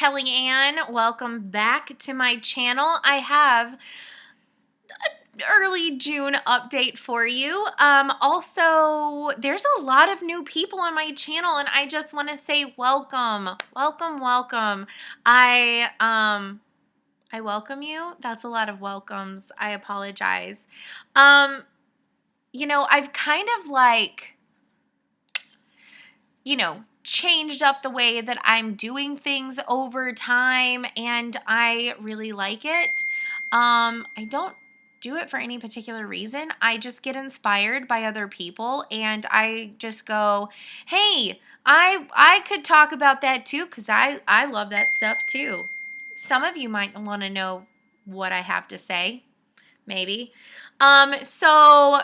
Kelli Ann. Welcome back to my channel. I have an early June update for you. Also, there's a lot of new people on my channel, and I just want to say welcome. Welcome. I welcome you. That's a lot of welcomes. I apologize. I've kind of changed up the way that I'm doing things over time, and I really like it. I don't do it for any particular reason. I just get inspired by other people, and I just go, hey, I could talk about that too, because I love that stuff too. Some of you might want to know what I have to say, maybe. So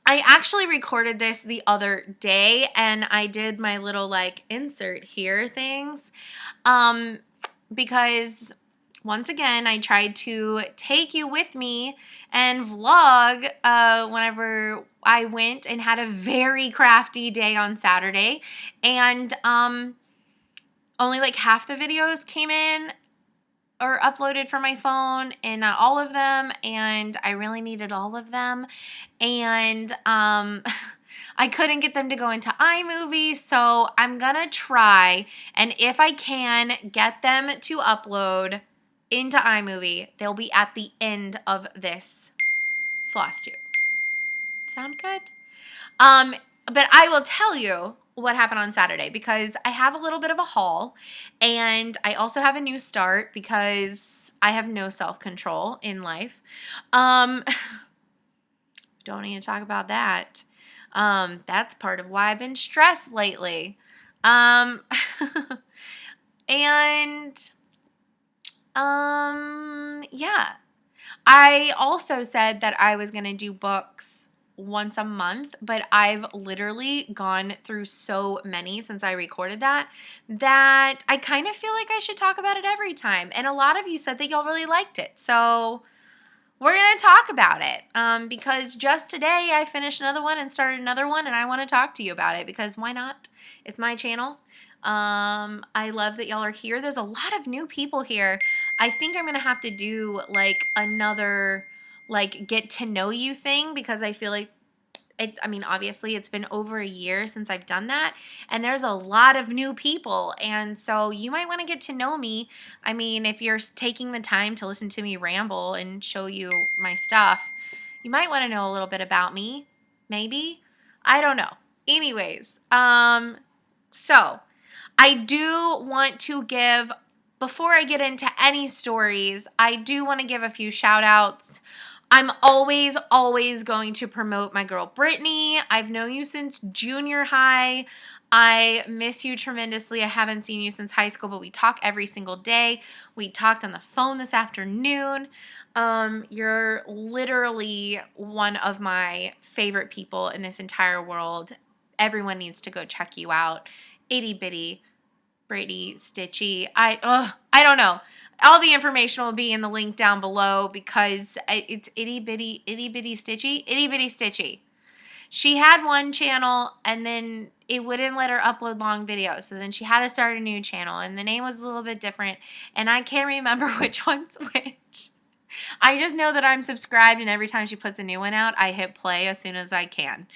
I actually recorded this the other day, and I did my little insert here things because once again I tried to take you with me and vlog whenever I went and had a very crafty day on Saturday, and only half the videos came in or uploaded from my phone, and not all of them, and I really needed all of them, and I couldn't get them to go into iMovie, so I'm gonna try, and if I can get them to upload into iMovie, they'll be at the end of this FlossTube. Sound good? But I will tell you what happened on Saturday, because I have a little bit of a haul, and I also have a new start because I have no self-control in life. Don't need to talk about that. That's part of why I've been stressed lately. And yeah. I also said that I was going to do books once a month, but I've literally gone through so many since I recorded that I kind of feel like I should talk about it every time. And a lot of you said that y'all really liked it. So we're going to talk about it because just today I finished another one and started another one, and I want to talk to you about it because why not? It's my channel. I love that y'all are here. There's a lot of new people here. I think I'm going to have to do another get to know you thing, because I feel like obviously it's been over a year since I've done that, and there's a lot of new people, and so you might want to get to know me. If you're taking the time to listen to me ramble and show you my stuff, you might want to know a little bit about me, maybe. I don't know. Anyways, so I do want to give, before I get into any stories, I do want to give a few shout outs. I'm always going to promote my girl Brittany. I've known you since junior high. I miss you tremendously. I haven't seen you since high school, but we talk every single day. We talked on the phone this afternoon. You're literally one of my favorite people in this entire world. Everyone needs to go check you out. Itty bitty, Brady, Stitchy. I don't know. All the information will be in the link down below because it's itty bitty stitchy. She had one channel, and then it wouldn't let her upload long videos. So then she had to start a new channel, and the name was a little bit different, and I can't remember which one's which. I just know that I'm subscribed, and every time she puts a new one out, I hit play as soon as I can.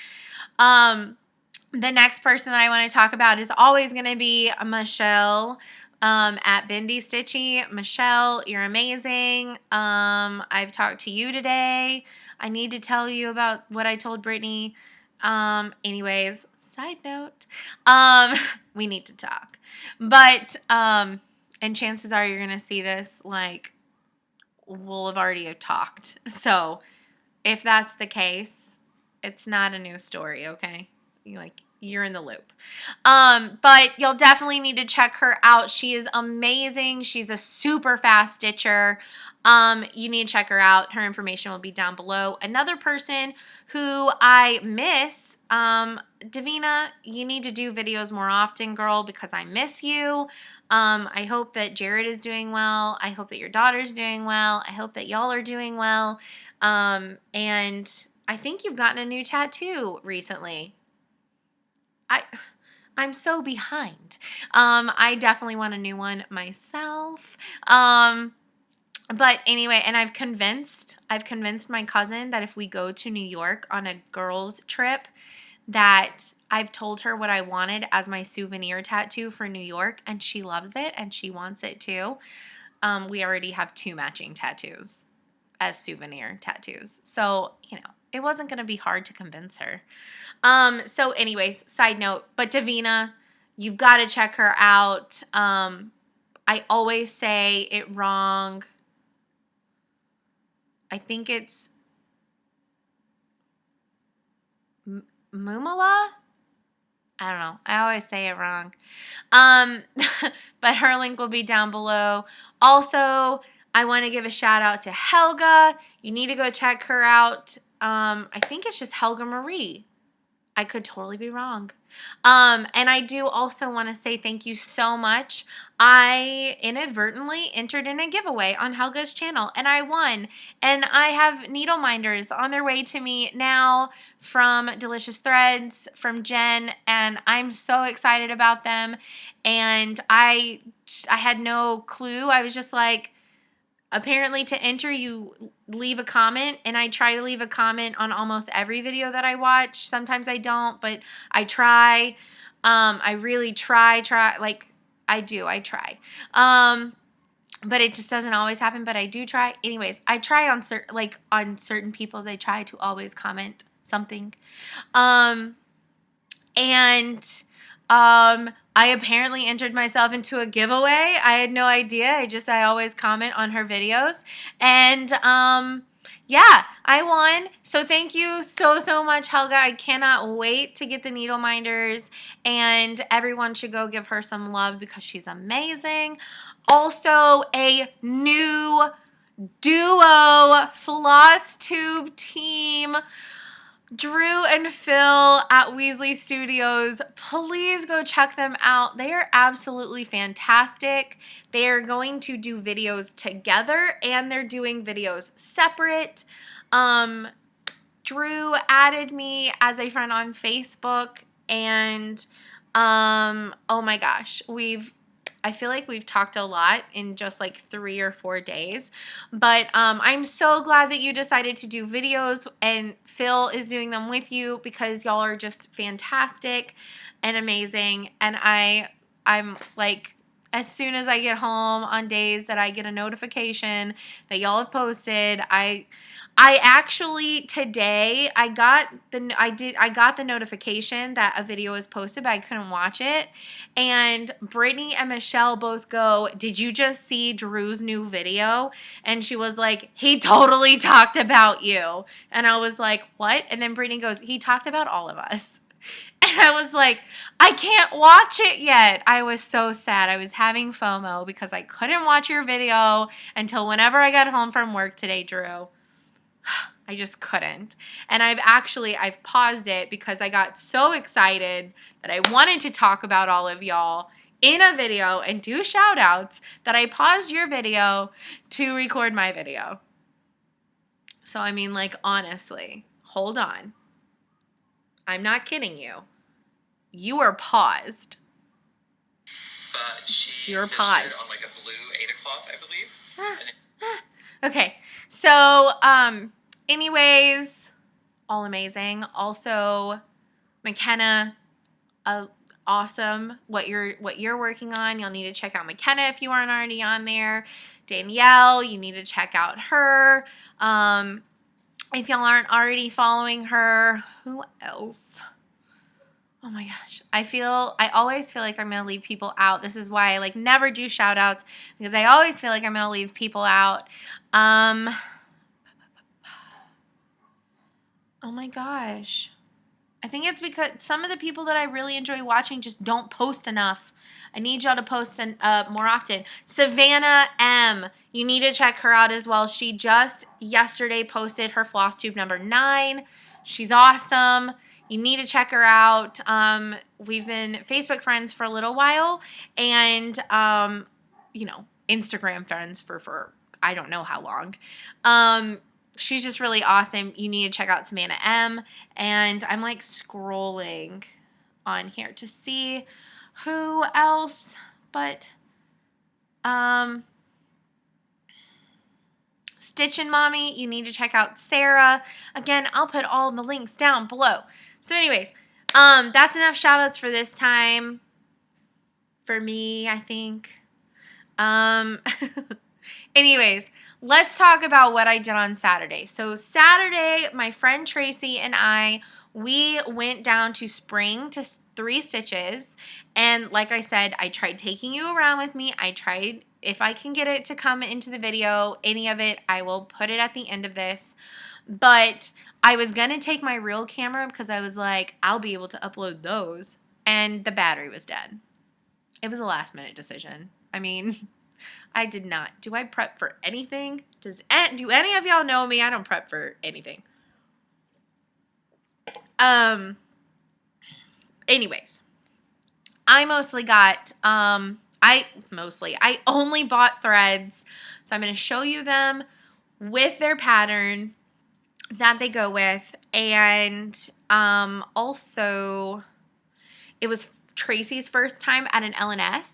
The next person that I want to talk about is always going to be Michelle at Bendy Stitchy. Michelle, you're amazing. I've talked to you today. I need to tell you about what I told Brittany. Anyways, side note, we need to talk. But, and chances are you're going to see this, we'll have already talked. So if that's the case, it's not a new story, okay? You're in the loop. But you'll definitely need to check her out. She is amazing. She's a super fast stitcher. You need to check her out. Her information will be down below. Another person who I miss, Davina, you need to do videos more often, girl, because I miss you. I hope that Jared is doing well. I hope that your daughter's doing well. I hope that y'all are doing well. And I think you've gotten a new tattoo recently. I'm so behind. I definitely want a new one myself. But anyway, and I've convinced my cousin that if we go to New York on a girls trip, that I've told her what I wanted as my souvenir tattoo for New York, and she loves it and she wants it too. We already have 2 matching tattoos as souvenir tattoos. So, it wasn't going to be hard to convince her. So anyways, side note, but Davina, you've got to check her out. I always say it wrong. I think it's Mumala? I don't know. I always say it wrong. But her link will be down below. Also, I want to give a shout out to Helga. You need to go check her out. I think it's just Helga-Marie. I could totally be wrong. And I do also want to say thank you so much. I inadvertently entered in a giveaway on Helga's channel and I won. And I have needle minders on their way to me now from Delicious Threads, from Jen, and I'm so excited about them. And I had no clue. I was just like, apparently to enter, you leave a comment, and I try to leave a comment on almost every video that I watch. Sometimes I don't, but I try. I really try, like, I try. But it just doesn't always happen, but I do try. Anyways, I try on certain people's, I try to always comment something. I apparently entered myself into a giveaway. I had no idea. I always comment on her videos. And yeah, I won. So thank you so, so much, Helga. I cannot wait to get the needle minders. And everyone should go give her some love because she's amazing. Also, a new duo FlossTube team, Drew and Phil at Weasley Studios. Please go check them out. They are absolutely fantastic. They are going to do videos together and they're doing videos separate. Drew added me as a friend on Facebook, and oh my gosh, I feel like we've talked a lot in just like 3 or 4 days, but I'm so glad that you decided to do videos and Phil is doing them with you because y'all are just fantastic and amazing. And I'm like, as soon as I get home on days that I get a notification that y'all have posted, I actually today I got the notification that a video was posted, but I couldn't watch it. And Brittany and Michelle both go, "Did you just see Drew's new video?" And she was like, "He totally talked about you." And I was like, "What?" And then Brittany goes, "He talked about all of us." And I was like, I can't watch it yet. I was so sad. I was having FOMO because I couldn't watch your video until whenever I got home from work today, Drew. I just couldn't. And I've paused it because I got so excited that I wanted to talk about all of y'all in a video and do shout outs that I paused your video to record my video. So, I mean, like, honestly, hold on. I'm not kidding you. You are paused. But she You're stitched paused. it on like a blue Ada cloth, I believe. Okay, so anyways, all amazing. Also, McKenna, awesome what you're working on. You'll need to check out McKenna if you aren't already on there. Danielle, you need to check out her. If y'all aren't already following her, who else? Oh my gosh. I always feel like I'm going to leave people out. This is why I like never do shout outs, because I always feel like I'm going to leave people out. Oh my gosh. I think it's because some of the people that I really enjoy watching just don't post enough. I need y'all to post more often. Svannah M, you need to check her out as well. She just yesterday posted her FlossTube number 9. She's awesome. You need to check her out. We've been Facebook friends for a little while, and Instagram friends for I don't know how long. She's just really awesome. You need to check out Svannah M. And I'm like scrolling. on here to see who else, but Stitchin' Mommy, you need to check out Sarah. Again, I'll put all the links down below. So anyways, that's enough shout outs for this time. For me, I think. Anyways, let's talk about what I did on Saturday. So Saturday, my friend Tracy and I, we went down to Spring to 3 Stitches. And like I said, I tried taking you around with me. I tried, if I can get it to come into the video, any of it, I will put it at the end of this. But I was going to take my real camera because I was like, I'll be able to upload those. And the battery was dead. It was a last minute decision. I mean, I did not. Do I prep for anything? Do any of y'all know me? I don't prep for anything. Anyways, I mostly got, I only bought threads. So I'm going to show you them with their pattern that they go with. And, also it was Tracy's first time at an LNS.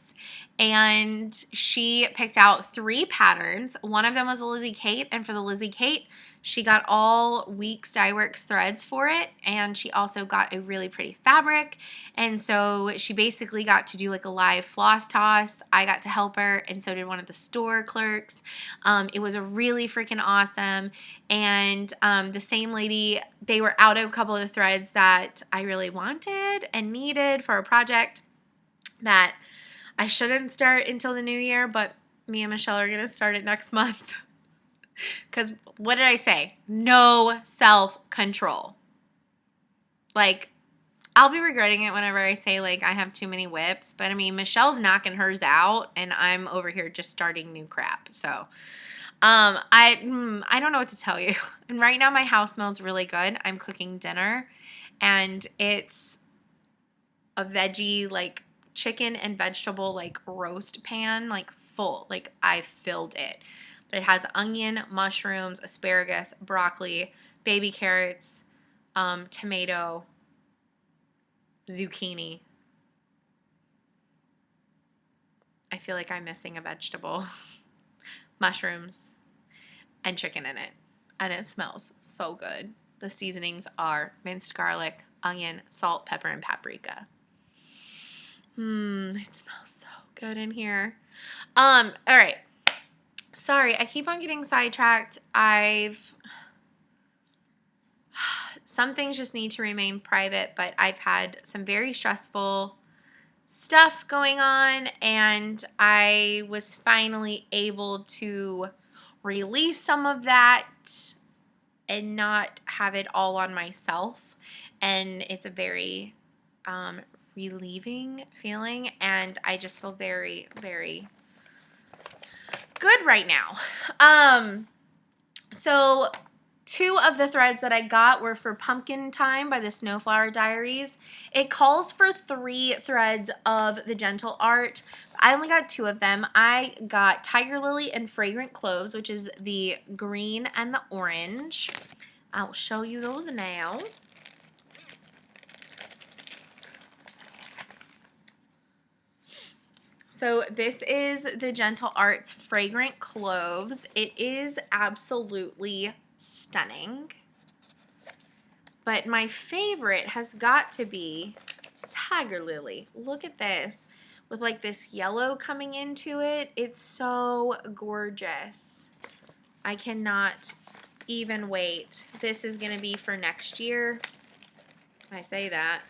And she picked out 3 patterns. One of them was a Lizzie Kate, and for the Lizzie Kate, she got all Weeks Dye Works threads for it, and she also got a really pretty fabric, and so she basically got to do like a live floss toss. I got to help her, and so did one of the store clerks. It was a really freaking awesome, and the same lady, they were out of a couple of the threads that I really wanted and needed for a project that I shouldn't start until the new year, but me and Michelle are going to start it next month. Because what did I say? No self-control. Like, I'll be regretting it whenever I say, like, I have too many whips. But, I mean, Michelle's knocking hers out, and I'm over here just starting new crap. So, I don't know what to tell you. And right now my house smells really good. I'm cooking dinner, and it's a veggie, like, chicken and vegetable, like, roast pan, like, full. Like, I filled it. But it has onion, mushrooms, asparagus, broccoli, baby carrots, tomato, zucchini. I feel like I'm missing a vegetable. Mushrooms and chicken in it. And it smells so good. The seasonings are minced garlic, onion, salt, pepper, and paprika. It smells so good in here. All right. Sorry, I keep on getting sidetracked. Some things just need to remain private, but I've had some very stressful stuff going on, and I was finally able to release some of that and not have it all on myself. And it's a very relieving feeling, and I just feel very, very good right now. So 2 of the threads that I got were for Pumpkin Time by the Snowflower Diaries. It calls for 3 threads of the Gentle Art. I only got 2 of them. I got Tiger Lily and Fragrant Cloves, which is the green and the orange. I'll show you those now. So this is the Gentle Arts Fragrant Cloves. It is absolutely stunning. But my favorite has got to be Tiger Lily. Look at this. With like this yellow coming into it. It's so gorgeous. I cannot even wait. This is going to be for next year. I say that.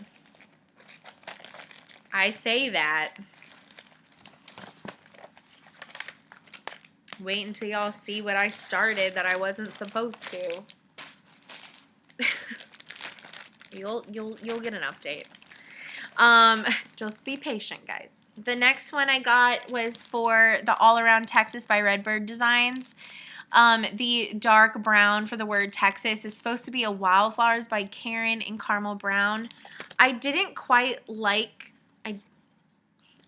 I say that. Wait until y'all see what I started that I wasn't supposed to. You'll get an update. Just be patient, guys. The next one I got was for the All Around Texas by Redbird Designs. The dark brown for the word Texas is supposed to be a Wildflowers by Karen in Caramel Brown. I didn't quite like,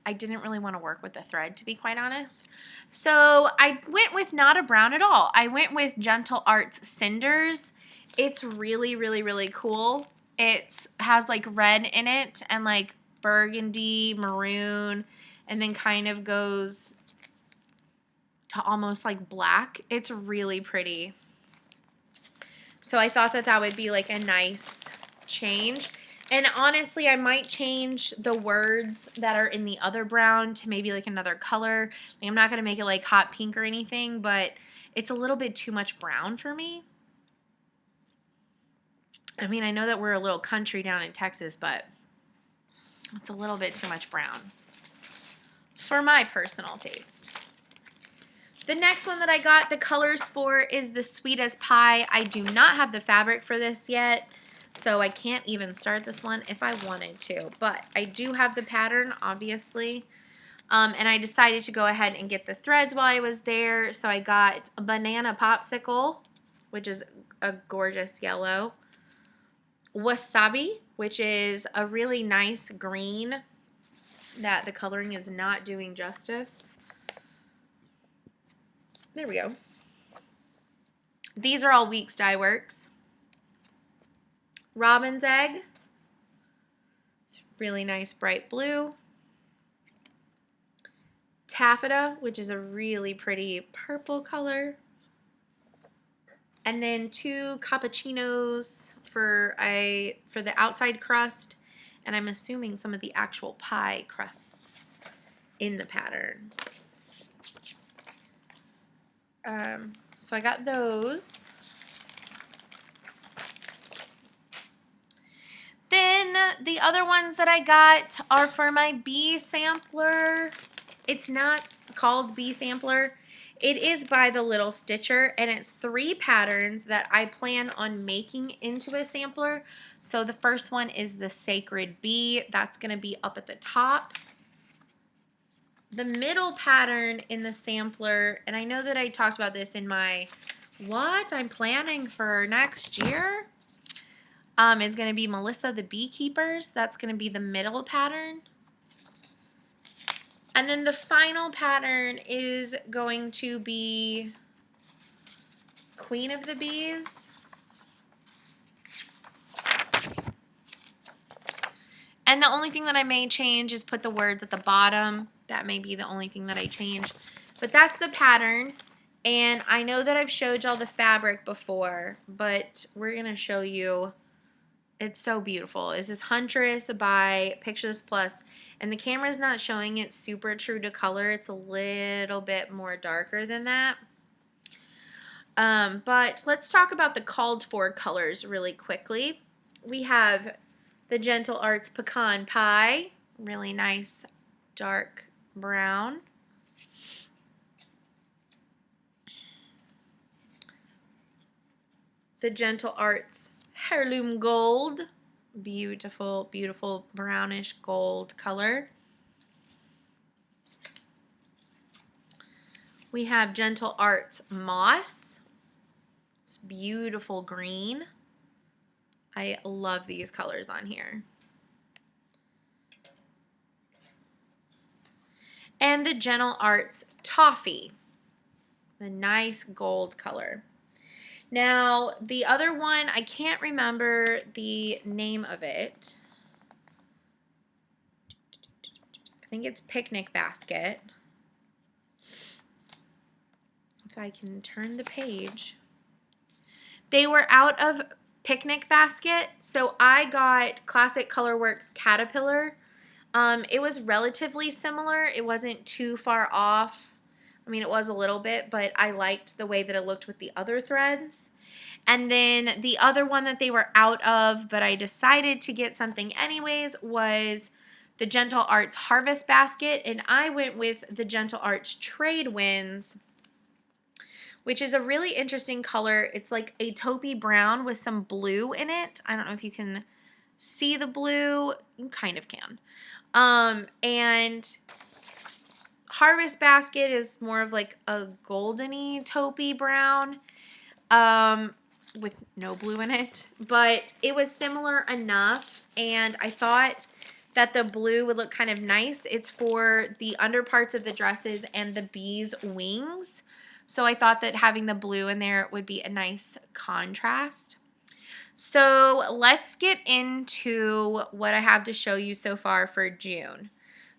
I didn't really want to work with the thread, to be quite honest. So I went with not a brown at all. I went with Gentle Arts Cinders. It's really, really, really cool. It has like red in it and like burgundy, maroon, and then kind of goes to almost like black. It's really pretty. So I thought that that would be like a nice change. And honestly, I might change the words that are in the other brown to maybe like another color. I'm not going to make it like hot pink or anything, but it's a little bit too much brown for me. I mean, I know that we're a little country down in Texas, but it's a little bit too much brown for my personal taste. The next one that I got the colors for is the Sweetest Pie. I do not have the fabric for this yet, so I can't even start this one if I wanted to. But I do have the pattern, obviously. And I decided to go ahead and get the threads while I was there. So I got a Banana Popsicle, which is a gorgeous yellow. Wasabi, which is a really nice green that the coloring is not doing justice. There we go. These are all Weeks Dye Works. Robin's Egg. It's really nice bright blue. Taffeta, which is a really pretty purple color. And then 2 cappuccinos for the outside crust, and I'm assuming some of the actual pie crusts in the pattern. So I got those. Then the other ones that I got are for my bee sampler. It's not called bee sampler. It is by the Little Stitcher, and it's 3 patterns that I plan on making into a sampler. So the first one is the Sacred Bee. That's going to be up at the top. The middle pattern in the sampler, and I know that I talked about this in my what I'm planning for next year, is going to be Melissa the Beekeepers. That's going to be the middle pattern. And then the final pattern is going to be Queen of the Bees. And the only thing that I may change is put the words at the bottom. That may be the only thing that I change. But that's the pattern. And I know that I've showed y'all the fabric before, but we're going to show you. It's so beautiful. This is Huntress by Pictures Plus. And the camera is not showing it super true to color. It's a little bit more darker than that. But let's talk about the called for colors really quickly. We have the Gentle Arts Pecan Pie. Really nice dark brown. The Gentle Arts Heirloom Gold. Beautiful, beautiful brownish gold color. We have Gentle Arts Moss. It's beautiful green. I love these colors on here. And the Gentle Arts Toffee. A nice gold color. Now, the other one, I can't remember the name of it. I think it's Picnic Basket. If I can turn the page. They were out of Picnic Basket, so I got Classic Colorworks Caterpillar. It was relatively similar. It wasn't too far off. I mean, it was a little bit, but I liked the way that it looked with the other threads. And then the other one that they were out of, but I decided to get something anyways, was the Gentle Arts Harvest Basket. And I went with the Gentle Arts Trade Winds, which is a really interesting color. It's like a taupey brown with some blue in it. I don't know if you can see the blue. You kind of can. And Harvest Basket is more of like a goldeny taupey brown with no blue in it. But it was similar enough, and I thought that the blue would look kind of nice. It's for the underparts of the dresses and the bees' wings. So I thought that having the blue in there would be a nice contrast. So let's get into what I have to show you so far for June.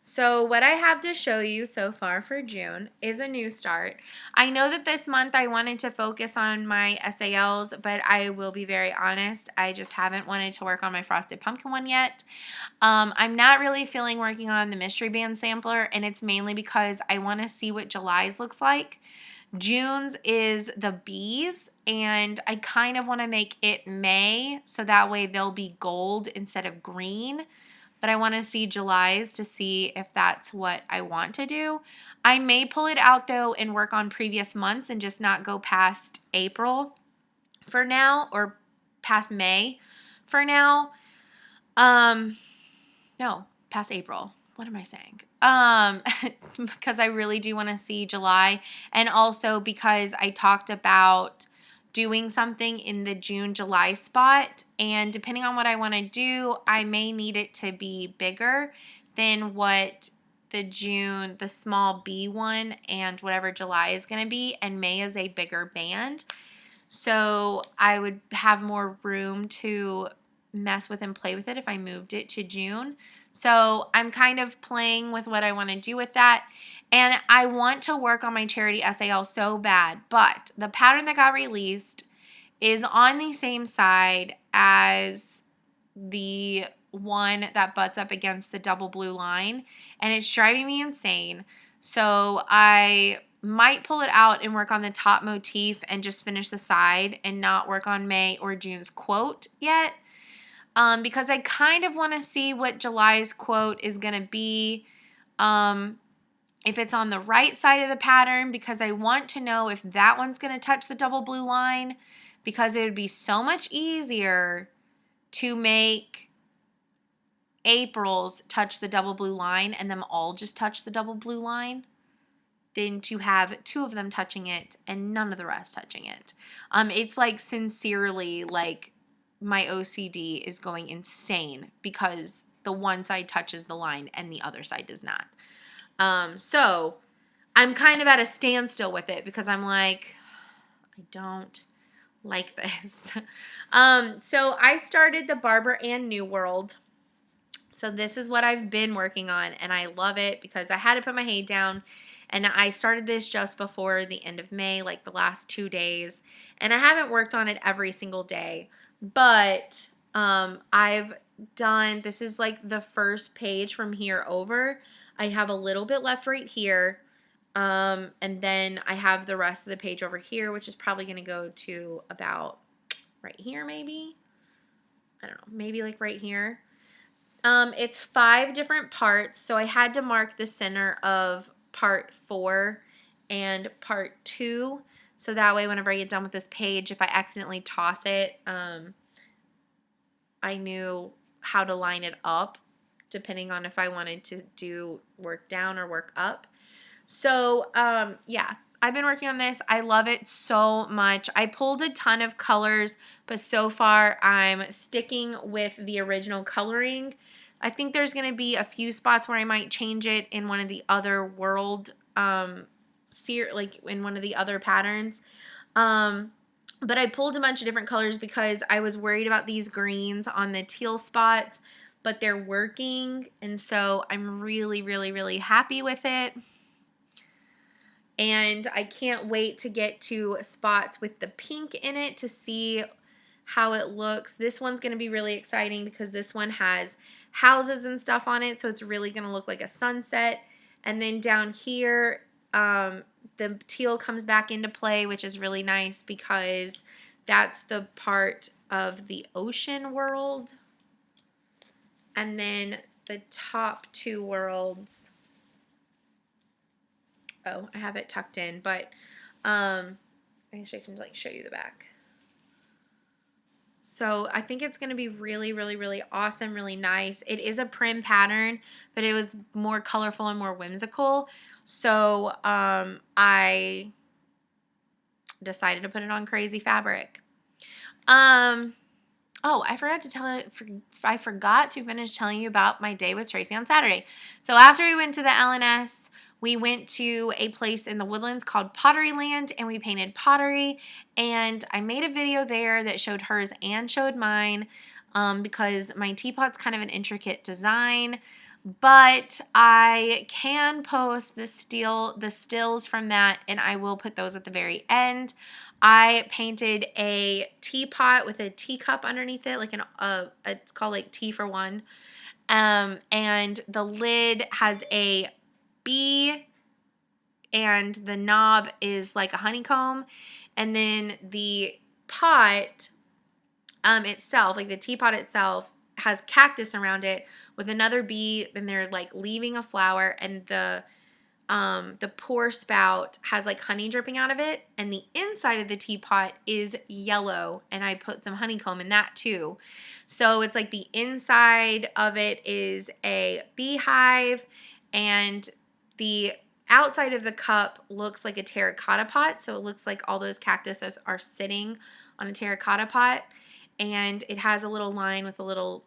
So what I have to show you so far for June is a new start. I know that this month I wanted to focus on my SALs, but I will be very honest, I just haven't wanted to work on my Frosted Pumpkin one yet. I'm not really feeling working on the Mystery Band sampler, and it's mainly because I want to see what July's looks like. June's is the bees, and I kind of want to make it May, so that way they'll be gold instead of green. But I want to see July's to see if that's what I want to do. I may pull it out, though, and work on previous months and just not go past April for now, or past May for now. No, past April. What am I saying? Because I really do want to see July, and also because I talked about doing something in the June-July spot, and depending on what I want to do, I may need it to be bigger than what the small B one, and whatever July is going to be, and May is a bigger band. So I would have more room to mess with and play with it if I moved it to June. So I'm kind of playing with what I want to do with that. And I want to work on my charity SAL so bad, but the pattern that got released is on the same side as the one that butts up against the double blue line, and it's driving me insane. So I might pull it out and work on the top motif and just finish the side and not work on May or June's quote yet. Because I kind of want to see what July's quote is going to be. If it's on the right side of the pattern, because I want to know if that one's going to touch the double blue line, because it would be so much easier to make April's touch the double blue line and them all just touch the double blue line than to have two of them touching it and none of the rest touching it. It's like sincerely like my OCD is going insane because the one side touches the line and the other side does not. So I'm kind of at a standstill with it because I'm like, I don't like this. So I started the Barbara Ann New World. So this is what I've been working on, and I love it because I had to put my head down, and I started this just before the end of May, like the last 2 days, and I haven't worked on it every single day, but I've done, this is like the first page from here over. I have a little bit left right here, and then I have the rest of the page over here, which is probably going to go to about right here maybe. I don't know, maybe like right here. It's 5 different parts, so I had to mark the center of part 4 and part 2, so that way whenever I get done with this page, if I accidentally toss it, I knew how to line it up, depending on if I wanted to do work down or work up. So, yeah, I've been working on this. I love it so much. I pulled a ton of colors, but so far I'm sticking with the original coloring. I think there's going to be a few spots where I might change it in one of the other world, like in one of the other patterns. But I pulled a bunch of different colors because I was worried about these greens on the teal spots, but they're working, and so I'm really, really, really happy with it. And I can't wait to get to spots with the pink in it to see how it looks. This one's going to be really exciting because this one has houses and stuff on it, so it's really going to look like a sunset. And then down here, the teal comes back into play, which is really nice because that's the part of the ocean world. And then the top 2 worlds, oh, I have it tucked in, but I guess I can like show you the back. So I think it's going to be really, really, really awesome, really nice. It is a prim pattern, but it was more colorful and more whimsical. So I decided to put it on crazy fabric. Oh, I forgot to finish telling you about my day with Tracy on Saturday. So after we went to the LNS, We went to a place in the Woodlands called Pottery Land, and we painted pottery, and I made a video there that showed hers and showed mine, because my teapot's kind of an intricate design, but I can post the stills from that, and I will put those at the very end. I painted a teapot with a teacup underneath it, like it's called like tea for one. And the lid has a bee, and the knob is like a honeycomb, and then the pot itself, like the teapot itself, has cactus around it with another bee, and they're like leaving a flower, and the pour spout has like honey dripping out of it, and the inside of the teapot is yellow, and I put some honeycomb in that too. So it's like the inside of it is a beehive, and the outside of the cup looks like a terracotta pot, so it looks like all those cactuses are sitting on a terracotta pot, and it has a little line with a little,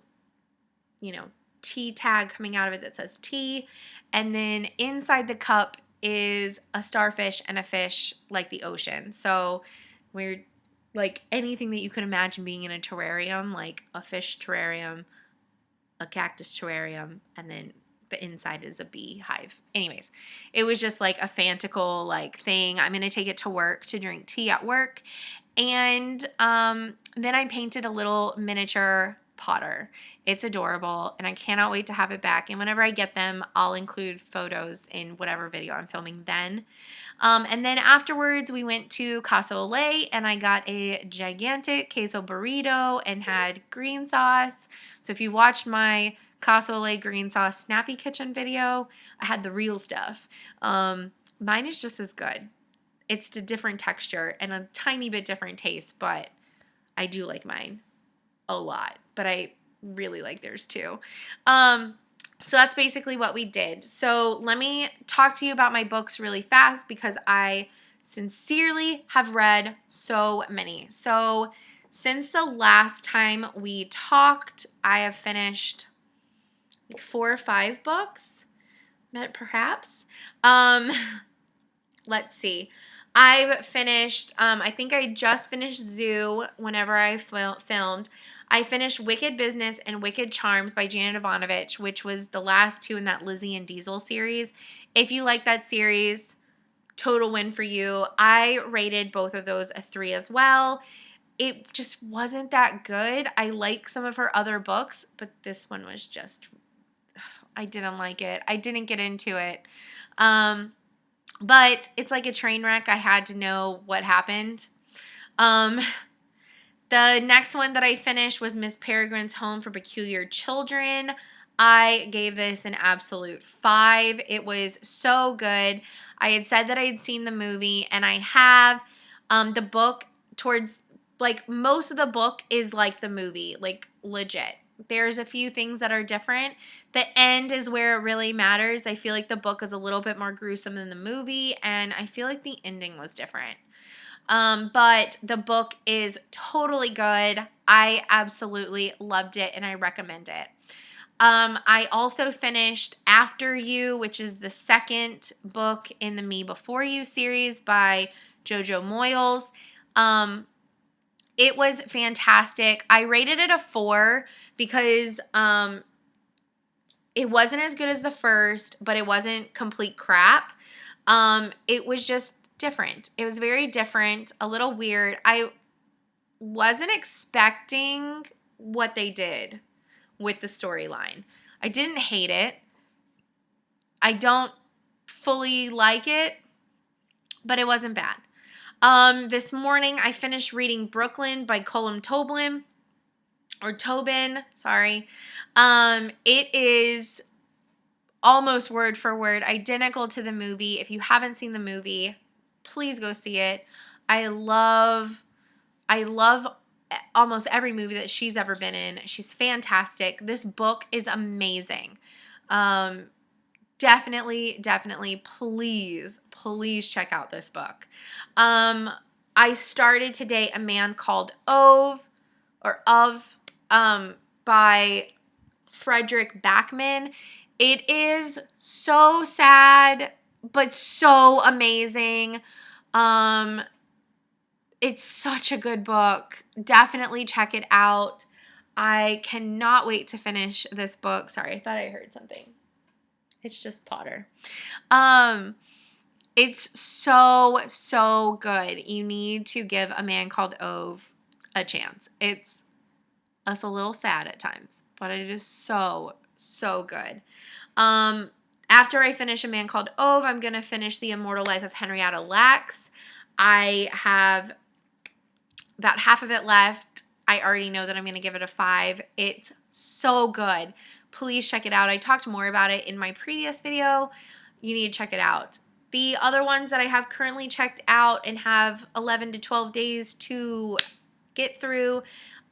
tea tag coming out of it that says tea. And then inside the cup is a starfish and a fish like the ocean. So we're like anything that you could imagine being in a terrarium, like a fish terrarium, a cactus terrarium, and then the inside is a beehive. Anyways, it was just like a fantastical like thing. I'm going to take it to work to drink tea at work. And then I painted a little miniature potter. It's adorable, and I cannot wait to have it back. And whenever I get them, I'll include photos in whatever video I'm filming then. And then afterwards, we went to Casa Olay, and I got a gigantic queso burrito and had green sauce. So if you watched my Casa Olay green sauce snappy kitchen video, I had the real stuff. Mine is just as good. It's a different texture and a tiny bit different taste, but I do like mine a lot. But I really like theirs too. So that's basically what we did. So let me talk to you about my books really fast, because I sincerely have read so many. So since the last time we talked, I have finished like 4 or 5 books, perhaps. Let's see. I've finished, I think I just finished Zoo whenever I filmed. I finished Wicked Business and Wicked Charms by Janet Ivanovich, which was the last 2 in that Lizzie and Diesel series. If you like that series, total win for you. I rated both of those a 3 as well. It just wasn't that good. I like some of her other books, but this one was just, I didn't like it. I didn't get into it. But it's like a train wreck. I had to know what happened. The next one that I finished was Miss Peregrine's Home for Peculiar Children. I gave this an absolute 5. It was so good. I had said that I had seen the movie, and I have. The book most of the book is like the movie, like legit. There's a few things that are different. The end is where it really matters. I feel like the book is a little bit more gruesome than the movie, and I feel like the ending was different. But the book is totally good. I absolutely loved it, and I recommend it. I also finished After You, which is the second book in the Me Before You series by Jojo Moyles. It was fantastic. I rated it a 4 because it wasn't as good as the first, but it wasn't complete crap. It was just different. It was very different, a little weird. I wasn't expecting what they did with the storyline. I didn't hate it. I don't fully like it, but it wasn't bad. This morning I finished reading Brooklyn by Colm Tobin, sorry. It is almost word for word identical to the movie. If you haven't seen the movie, please go see it. I love almost every movie that she's ever been in. She's fantastic. This book is amazing. Definitely, please check out this book. I started today A Man Called Of by Frederick Backman. It is so sad but so amazing. It's such a good book. Definitely check it out. I cannot wait to finish this book. Sorry, I thought I heard something. It's just Potter. It's so good. You need to give A Man Called Ove a chance. It's us a little sad at times, but it is so good. After I finish A Man Called Ove, I'm going to finish The Immortal Life of Henrietta Lacks. I have about half of it left. I already know that I'm going to give it a 5. It's so good. Please check it out. I talked more about it in my previous video. You need to check it out. The other ones that I have currently checked out and have 11 to 12 days to get through,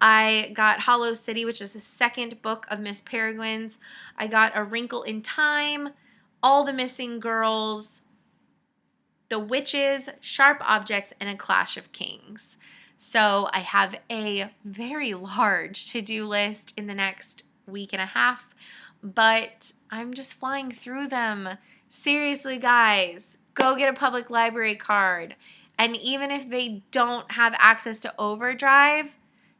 I got Hollow City, which is the second book of Miss Peregrine's. I got A Wrinkle in Time, All the Missing Girls, The Witches, Sharp Objects, and A Clash of Kings. So I have a very large to-do list in the next week and a half, but I'm just flying through them. Seriously, guys, go get a public library card. And even if they don't have access to Overdrive,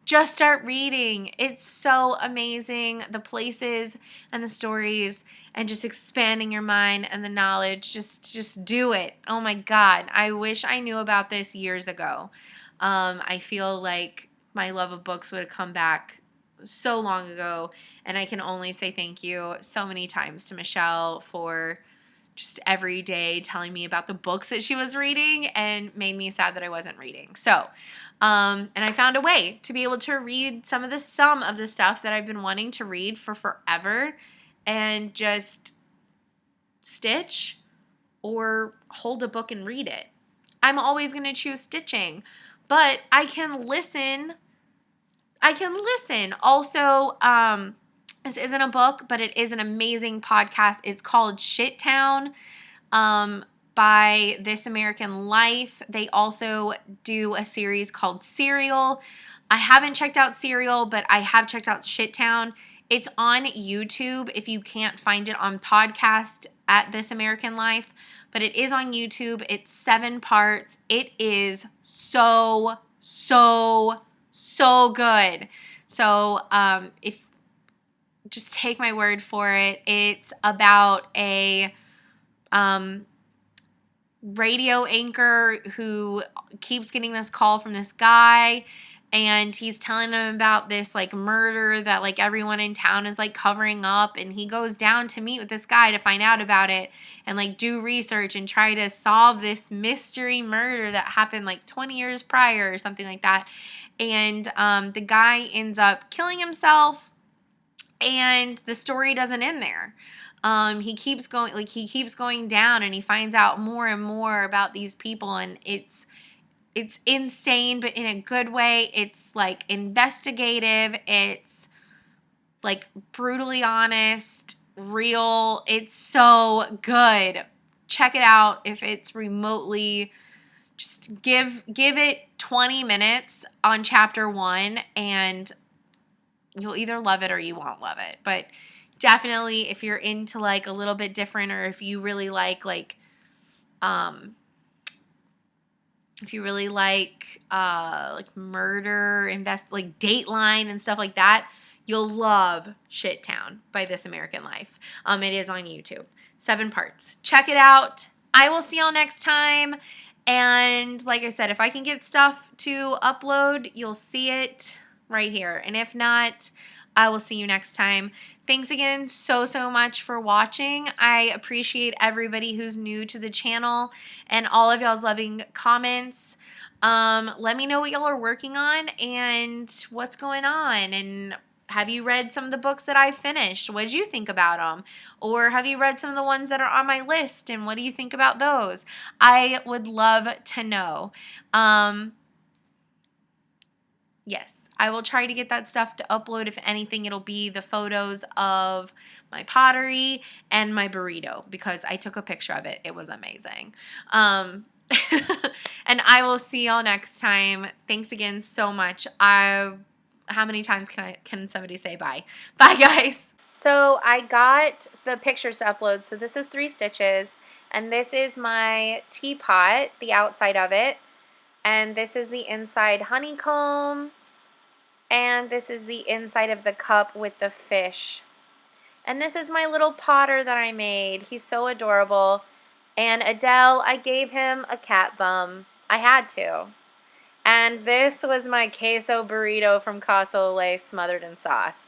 just start reading. It's so amazing. The places and the stories and just expanding your mind and the knowledge. Just do it. Oh my God. I wish I knew about this years ago. I feel like my love of books would have come back so long ago, and I can only say thank you so many times to Michelle for just every day telling me about the books that she was reading and made me sad that I wasn't reading. So, and I found a way to be able to read some of the stuff that I've been wanting to read for forever and just stitch or hold a book and read it. I'm always going to choose stitching, but I can listen. Also, this isn't a book, but it is an amazing podcast. It's called Shit Town by This American Life. They also do a series called Serial. I haven't checked out Serial, but I have checked out Shit Town. It's on YouTube if you can't find it on podcast at This American Life, but it is on YouTube. It's 7 parts. It is so good. So if just take my word for it, it's about a radio anchor who keeps getting this call from this guy, and he's telling him about this like murder that like everyone in town is like covering up, and he goes down to meet with this guy to find out about it and like do research and try to solve this mystery murder that happened like 20 years prior or something like that. And the guy ends up killing himself, and the story doesn't end there. He keeps going down, and he finds out more and more about these people, and it's insane, but in a good way. It's like investigative. It's like brutally honest, real. It's so good. Check it out if it's remotely. Just give it 20 minutes on chapter 1, and you'll either love it or you won't love it. But definitely, if you're into like a little bit different, or if you really like murder, like Dateline and stuff like that, you'll love Shit Town by This American Life. It is on YouTube. 7 parts. Check it out. I will see y'all next time. And like I said, if I can get stuff to upload, you'll see it right here. And if not, I will see you next time. Thanks again so much for watching. I appreciate everybody who's new to the channel and all of y'all's loving comments. Let me know what y'all are working on and what's going on. And have you read some of the books that I finished? What did you think about them? Or have you read some of the ones that are on my list, and what do you think about those? I would love to know. Yes, I will try to get that stuff to upload. If anything, it'll be the photos of my pottery and my burrito, because I took a picture of it. It was amazing. And I will see y'all next time. Thanks again so much. How many times can somebody say bye? Bye, guys. So I got the pictures to upload. So this is 3 stitches, And this is my teapot, the outside of it. And this is the inside honeycomb. And this is the inside of the cup with the fish. And this is my little potter that I made. He's so adorable. And Adele, I gave him a cat bum. I had to. And this was my queso burrito from Casa Ole smothered in sauce.